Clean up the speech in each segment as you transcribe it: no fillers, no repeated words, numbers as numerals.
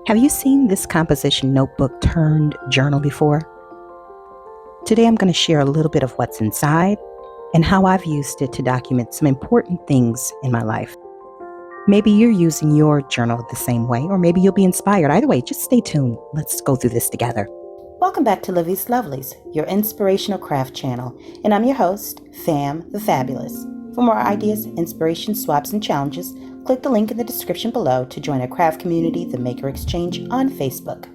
Have you seen this composition notebook turned journal before? Today I'm going to share a little bit of what's inside and how I've used it to document some important things in my life. Maybe you're using your journal the same way, or maybe you'll be inspired. Either way, just stay tuned. Let's go through this together. Welcome back to Livie's Lovelies, your inspirational craft channel, and I'm your host, Fam the Fabulous. For more ideas, inspiration, swaps, and challenges, click the link in the description below to join our craft community, the Maker Exchange, on Facebook.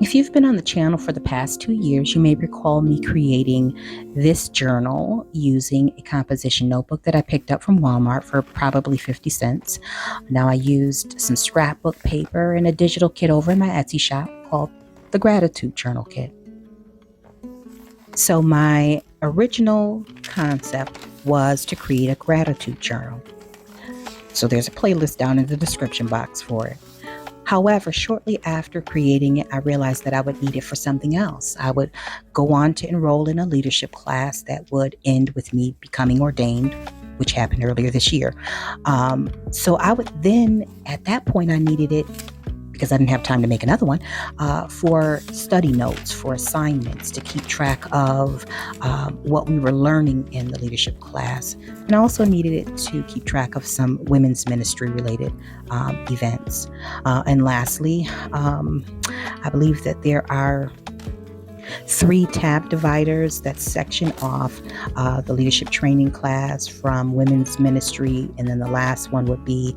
If you've been on the channel for the past 2 years, you may recall me creating this journal using a composition notebook that I picked up from Walmart for probably 50 cents. Now I used some scrapbook paper and a digital kit over in my Etsy shop called the Gratitude Journal Kit. So my original concept was to create a gratitude journal. So there's a playlist down in the description box for it. However, shortly after creating it, I realized that I would need it for something else. I would go on to enroll in a leadership class that would end with me becoming ordained, which happened earlier this year. So I would then, at that point, I needed it because I didn't have time to make another one, for study notes, for assignments, to keep track of what we were learning in the leadership class. And I also needed it to keep track of some women's ministry related events. And lastly, I believe that there are 3 tab dividers that section off the leadership training class from women's ministry, and then the last one would be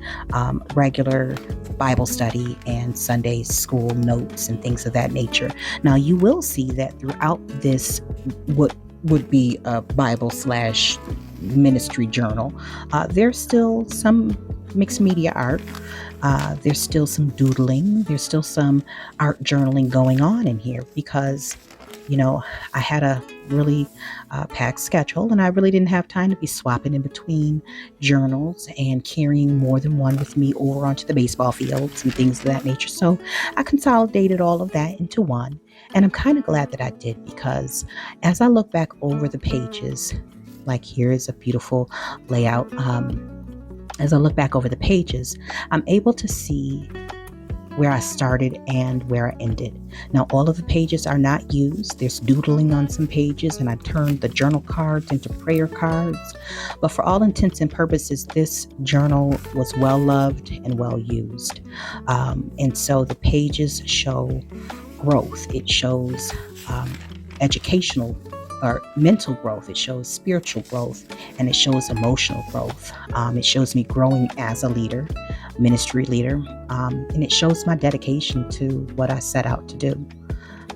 regular Bible study and Sunday school notes and things of that nature. Now you will see that throughout this would be a Bible / ministry journal. There's still some mixed media art. There's still some doodling. There's still some art journaling going on in here because I had a really packed schedule, and I really didn't have time to be swapping in between journals and carrying more than one with me over onto the baseball fields and things of that nature. So I consolidated all of that into one, and I'm kind of glad that I did, because as I look back over the pages, like here is a beautiful layout. As I look back over the pages, I'm able to see where I started and where I ended. Now, all of the pages are not used. There's doodling on some pages, and I turned the journal cards into prayer cards. But for all intents and purposes, this journal was well loved and well used. And so the pages show growth. It shows educational or mental growth. It shows spiritual growth, and it shows emotional growth. It shows me growing as a leader, ministry leader, and it shows my dedication to what I set out to do.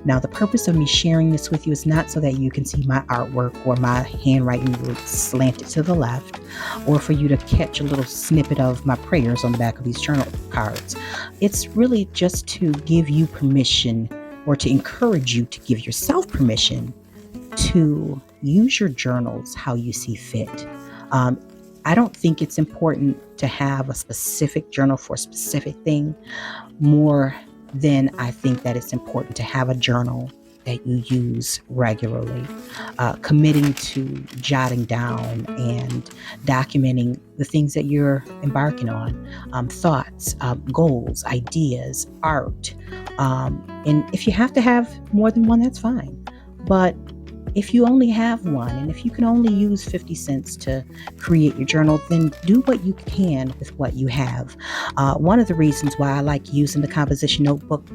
Now, the purpose of me sharing this with you is not so that you can see my artwork or my handwriting slanted to the left, or for you to catch a little snippet of my prayers on the back of these journal cards. It's really just to give you permission, or to encourage you to give yourself permission to use your journals how you see fit. I don't think it's important to have a specific journal for a specific thing, more than I think that it's important to have a journal that you use regularly, committing to jotting down and documenting the things that you're embarking on, thoughts, goals, ideas, art. And if you have to have more than one, that's fine. But if you only have one, and if you can only use 50 cents to create your journal, then do what you can with what you have. One of the reasons why I like using the composition notebook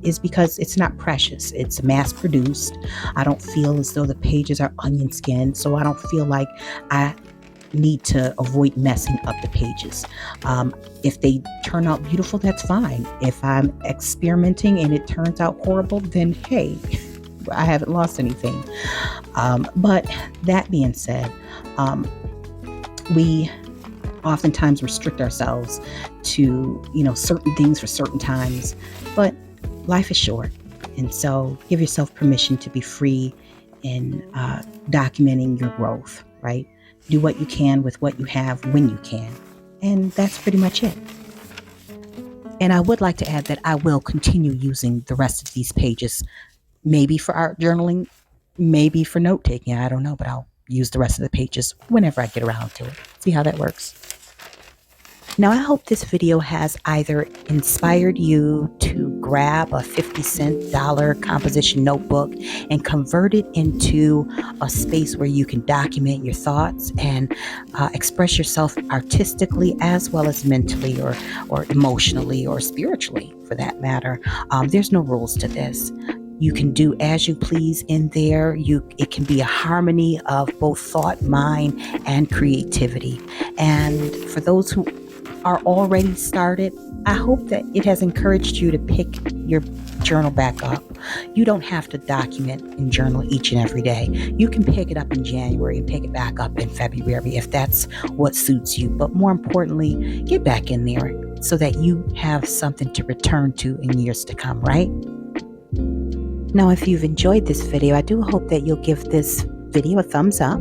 is because it's not precious. It's mass produced. I don't feel as though the pages are onion skinned, so I don't feel like I need to avoid messing up the pages. If they turn out beautiful, that's fine. If I'm experimenting and it turns out horrible, then hey, I haven't lost anything. But that being said, we oftentimes restrict ourselves to, certain things for certain times, but life is short. And so give yourself permission to be free in documenting your growth, right? Do what you can with what you have when you can. And that's pretty much it. And I would like to add that I will continue using the rest of these pages, maybe for art journaling, maybe for note taking. I don't know, but I'll use the rest of the pages whenever I get around to it. See how that works. Now, I hope this video has either inspired you to grab a 50-cent dollar composition notebook and convert it into a space where you can document your thoughts and express yourself artistically as well as mentally or emotionally or spiritually for that matter. There's no rules to this. You can do as you please in there. It can be a harmony of both thought, mind, and creativity. And for those who are already started, I hope that it has encouraged you to pick your journal back up. You don't have to document and journal each and every day. You can pick it up in January and pick it back up in February if that's what suits you. But more importantly, get back in there so that you have something to return to in years to come, right? Now, if you've enjoyed this video, I do hope that you'll give this video a thumbs up.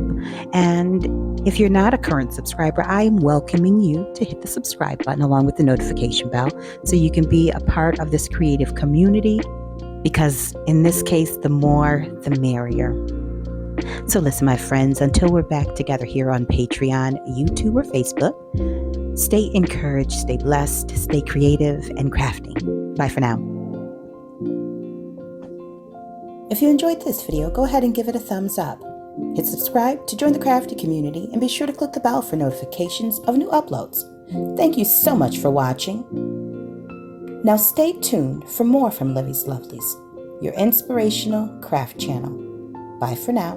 And if you're not a current subscriber, I am welcoming you to hit the subscribe button along with the notification bell so you can be a part of this creative community, because in this case, the more, the merrier. So listen, my friends, until we're back together here on Patreon, YouTube, or Facebook, stay encouraged, stay blessed, stay creative, and crafting. Bye for now. If you enjoyed this video, go ahead and give it a thumbs up. Hit subscribe to join the crafty community and be sure to click the bell for notifications of new uploads. Thank you so much for watching. Now stay tuned for more from Livie's Lovelies, your inspirational craft channel. Bye for now.